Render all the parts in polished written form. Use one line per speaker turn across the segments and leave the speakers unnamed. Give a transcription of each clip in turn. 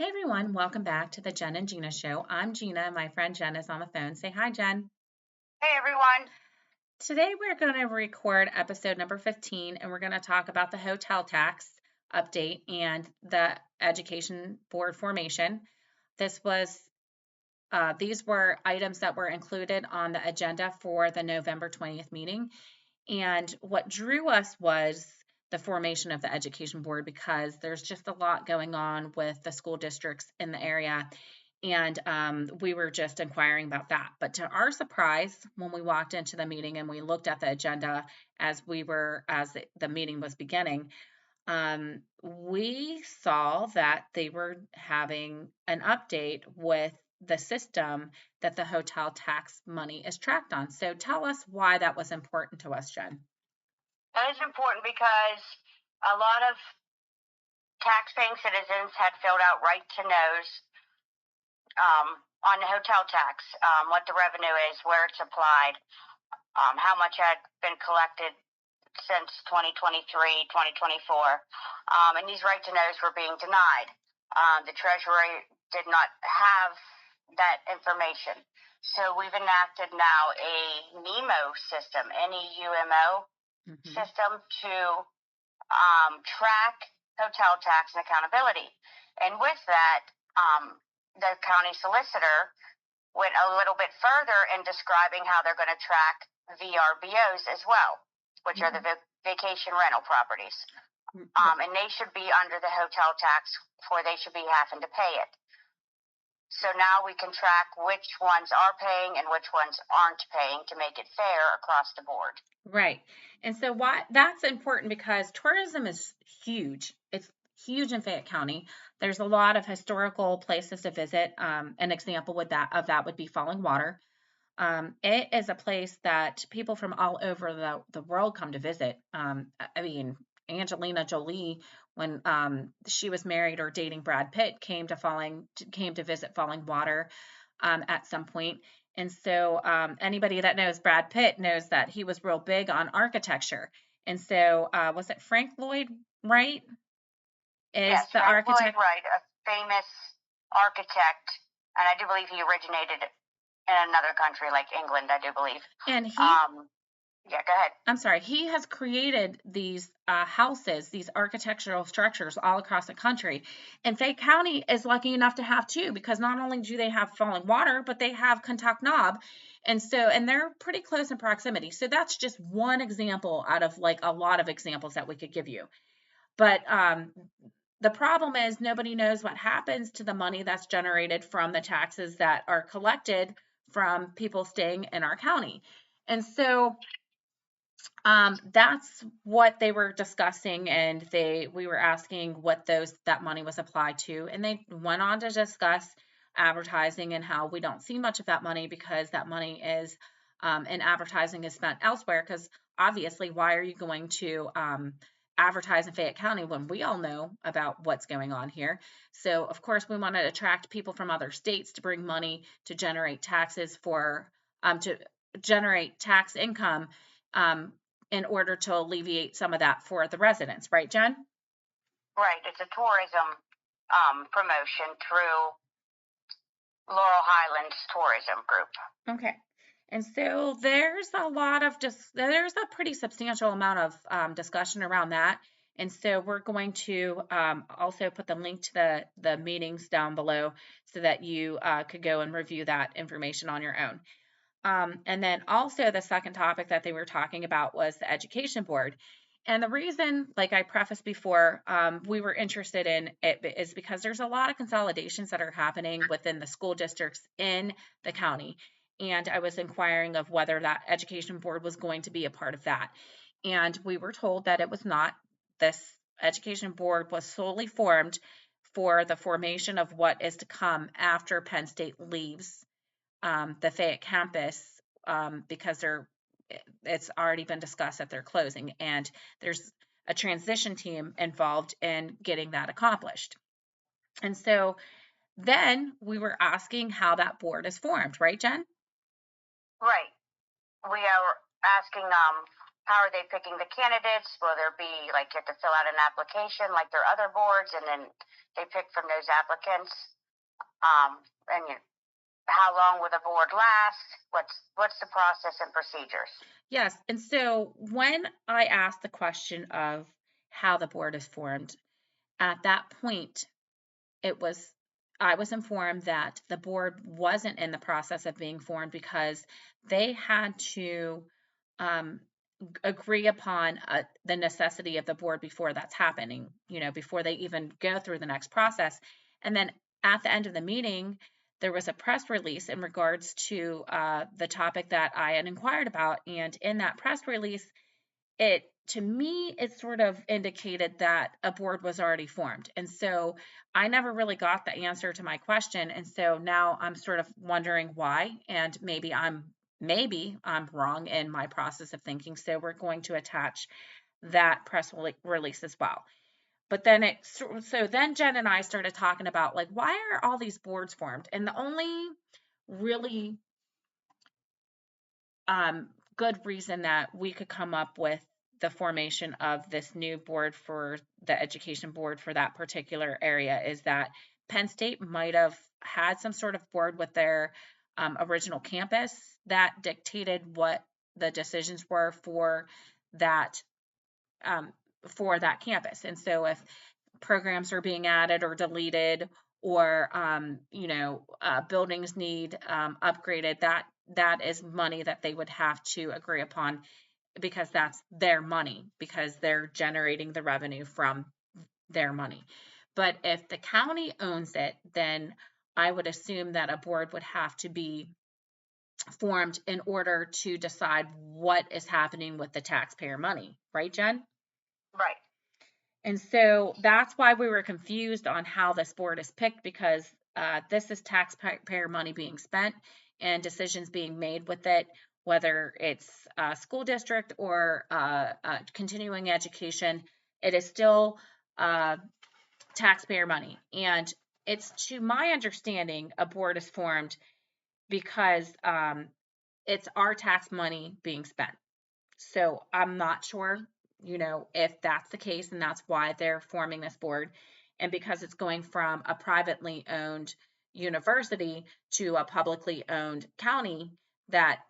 Hey everyone, welcome back to the Jen and Gina show. I'm Gina, and my friend Jen is on the phone. Say hi, Jen.
Hey everyone.
Today we're going to record episode number 15, and we're going to talk about the hotel tax update and the education board formation. These were items that were included on the agenda for the November 20th meeting. And what drew us was the formation of the education board because there's just a lot going on with the school districts in the area. And we were just inquiring about that. But to our surprise, when we walked into the meeting and we looked at the agenda as the meeting was beginning, we saw that they were having an update with the system that the hotel tax money is tracked on. So tell us why that was important to us, Jen.
That is important because a lot of tax-paying citizens had filled out right to knows on the hotel tax, what the revenue is, where it's applied, how much had been collected since 2023, 2024, and these right to knows were being denied. The Treasury did not have that information. So we've enacted now a NEMO system, NEUMO system to track hotel tax and accountability. And with that, the county solicitor went a little bit further in describing how they're going to track VRBOs as well, which are the vacation rental properties. And they should be under the hotel tax, or they should be having to pay it. So now we can track which ones are paying and which ones aren't paying to make it fair across the board.
Right. And so why that's important because tourism is huge. It's huge in Fayette County. There's a lot of historical places to visit. An example of that would be Falling Water. It is a place that people from all over the world come to visit. I mean, Angelina Jolie, when she was married or dating Brad Pitt, came to visit Falling Water at some point. And so anybody that knows Brad Pitt knows that he was real big on architecture. And so was it Frank Lloyd Wright?
Yes,
The
Frank Lloyd
architect?
Wright, a famous architect, and I do believe he originated in another country like England, I do believe.
And he
Yeah, go ahead.
I'm sorry, he has created these houses, these architectural structures all across the country. And Fayette County is lucky enough to have two because not only do they have Falling Water, but they have Kentuck Knob. And they're pretty close in proximity. So that's just one example out of like a lot of examples that we could give you. But the problem is nobody knows what happens to the money that's generated from the taxes that are collected from people staying in our county. And so that's what they were discussing, and we were asking what that money was applied to, and they went on to discuss advertising and how we don't see much of that money because that money is and advertising is spent elsewhere. Because obviously, why are you going to advertise in Fayette County when we all know about what's going on here? So, of course, we want to attract people from other states to bring money to generate taxes to generate tax income. In order to alleviate some of that for the residents, right, Jen?
Right. It's a tourism promotion through Laurel Highlands Tourism Group.
Okay. And so there's a pretty substantial amount of discussion around that. And so we're going to also put the link to the meetings down below so that you could go and review that information on your own. And then also the second topic that they were talking about was the education board. And the reason, like I prefaced before, we were interested in it is because there's a lot of consolidations that are happening within the school districts in the county. And I was inquiring of whether that education board was going to be a part of that. And we were told that it was not. This education board was solely formed for the formation of what is to come after Penn State leaves the Fayette campus because it's already been discussed that they're closing, and there's a transition team involved in getting that accomplished. And so then we were asking how that board is formed, right, Jen?
Right. We are asking how are they picking the candidates? Will there be, like, you have to fill out an application like their other boards, and then they pick from those applicants? And how long will the board last? What's the process and procedures?
Yes. And so when I asked the question of how the board is formed, at that point, I was informed that the board wasn't in the process of being formed because they had to um, agree upon the necessity of the board before that's happening, before they even go through the next process. And then at the end of the meeting, there was a press release in regards to the topic that I had inquired about. And in that press release, to me, it sort of indicated that a board was already formed. And so I never really got the answer to my question. And so now I'm sort of wondering why, and maybe I'm wrong in my process of thinking. So we're going to attach that press release as well. But then then Jen and I started talking about, like, why are all these boards formed? And the only really good reason that we could come up with the formation of this new board for the education board for that particular area is that Penn State might have had some sort of board with their original campus that dictated what the decisions were um, for that campus. And so if programs are being added or deleted, or buildings need upgraded, that is money that they would have to agree upon, because that's their money, because they're generating the revenue from their money. But if the county owns it, then I would assume that a board would have to be formed in order to decide what is happening with the taxpayer money, right, Jen?
Right.
And so that's why we were confused on how this board is picked, because this is taxpayer money being spent and decisions being made with it, whether it's a school district or continuing education. It is still taxpayer money. And it's, to my understanding, a board is formed because it's our tax money being spent. So I'm not sure, if that's the case, and that's why they're forming this board. And because it's going from a privately owned university to a publicly owned county, that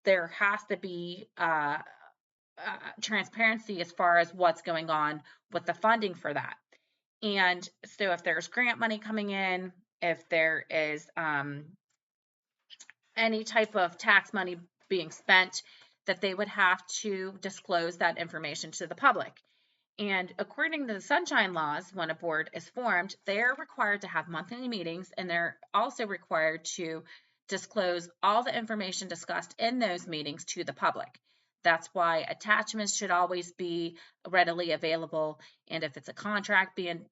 there has to be transparency as far as what's going on with the funding for that. And so if there's grant money coming in, if there is any type of tax money being spent, that they would have to disclose that information to the public. And according to the sunshine laws, when a board is formed, they're required to have monthly meetings, and they're also required to disclose all the information discussed in those meetings to the public. That's why attachments should always be readily available. And if it's a contract being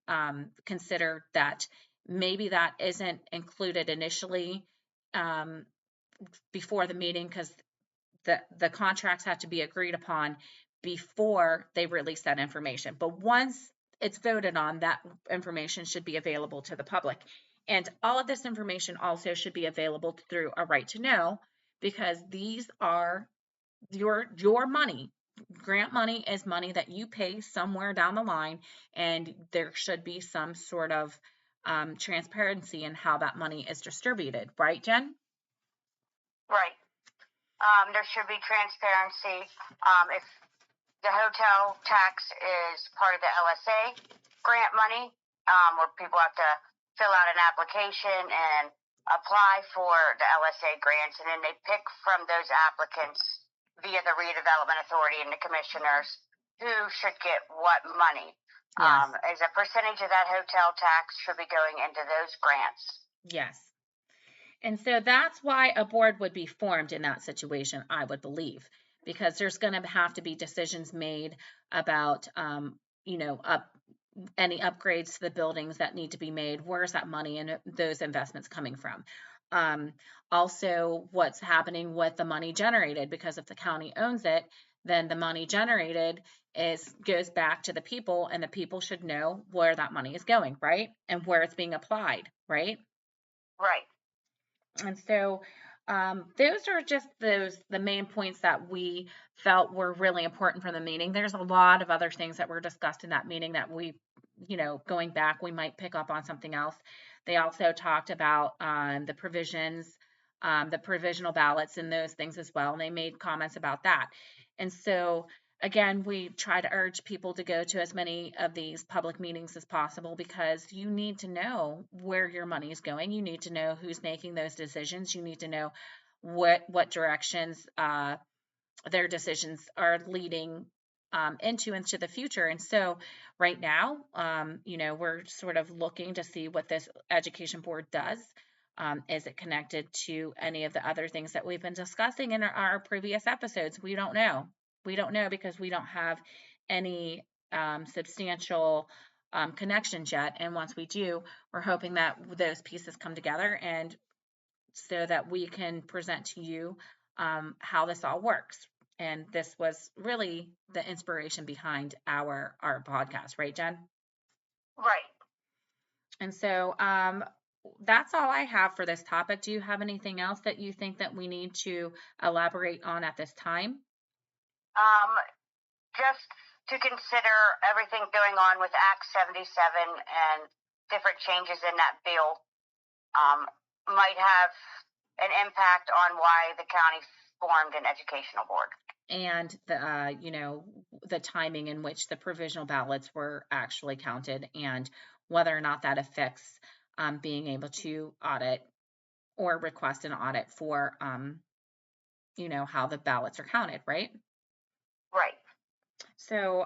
considered, that maybe that isn't included initially before the meeting, because the contracts have to be agreed upon before they release that information. But once it's voted on, that information should be available to the public. And all of this information also should be available through a right to know, because these are your money. Grant money is money that you pay somewhere down the line, and there should be some sort of transparency in how that money is distributed. Right, Jen?
Right. There should be transparency. If the hotel tax is part of the LSA grant money, where people have to fill out an application and apply for the LSA grants, and then they pick from those applicants via the redevelopment authority and the commissioners who should get what money.
Yes.
As a percentage of that hotel tax should be going into those grants.
Yes. And so that's why a board would be formed in that situation, I would believe, because there's going to have to be decisions made about, any upgrades to the buildings that need to be made. Where's that money and those investments coming from? Also, what's happening with the money generated, because if the county owns it, then the money generated goes back to the people, and the people should know where that money is going, right? And where it's being applied, right?
Right.
And so Those are just the main points that we felt were really important from the meeting. There's a lot of other things that were discussed in that meeting that we, going back, we might pick up on something else. They also talked about the provisions, the provisional ballots and those things as well. And they made comments about that. And so again, we try to urge people to go to as many of these public meetings as possible because you need to know where your money is going. You need to know who's making those decisions. You need to know what directions their decisions are leading into the future. And so right now, we're sort of looking to see what this education board does. Is it connected to any of the other things that we've been discussing in our previous episodes? We don't know. We don't know because we don't have any substantial connections yet. And once we do, we're hoping that those pieces come together and so that we can present to you how this all works. And this was really the inspiration behind our podcast, right, Jen?
Right.
And so that's all I have for this topic. Do you have anything else that you think that we need to elaborate on at this time?
Just to consider everything going on with Act 77 and different changes in that bill might have an impact on why the county formed an educational board.
And the timing in which the provisional ballots were actually counted and whether or not that affects being able to audit or request an audit for how the ballots are counted, right?
Right.
So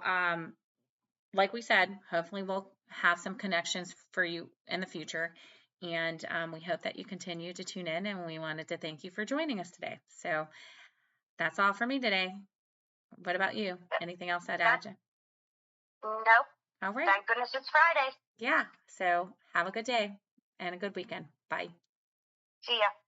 like we said, hopefully we'll have some connections for you in the future. And we hope that you continue to tune in, and we wanted to thank you for joining us today. So that's all for me today. What about you? Anything else I'd add?
Nope.
All right.
Thank goodness it's Friday.
Yeah. So have a good day and a good weekend. Bye.
See ya.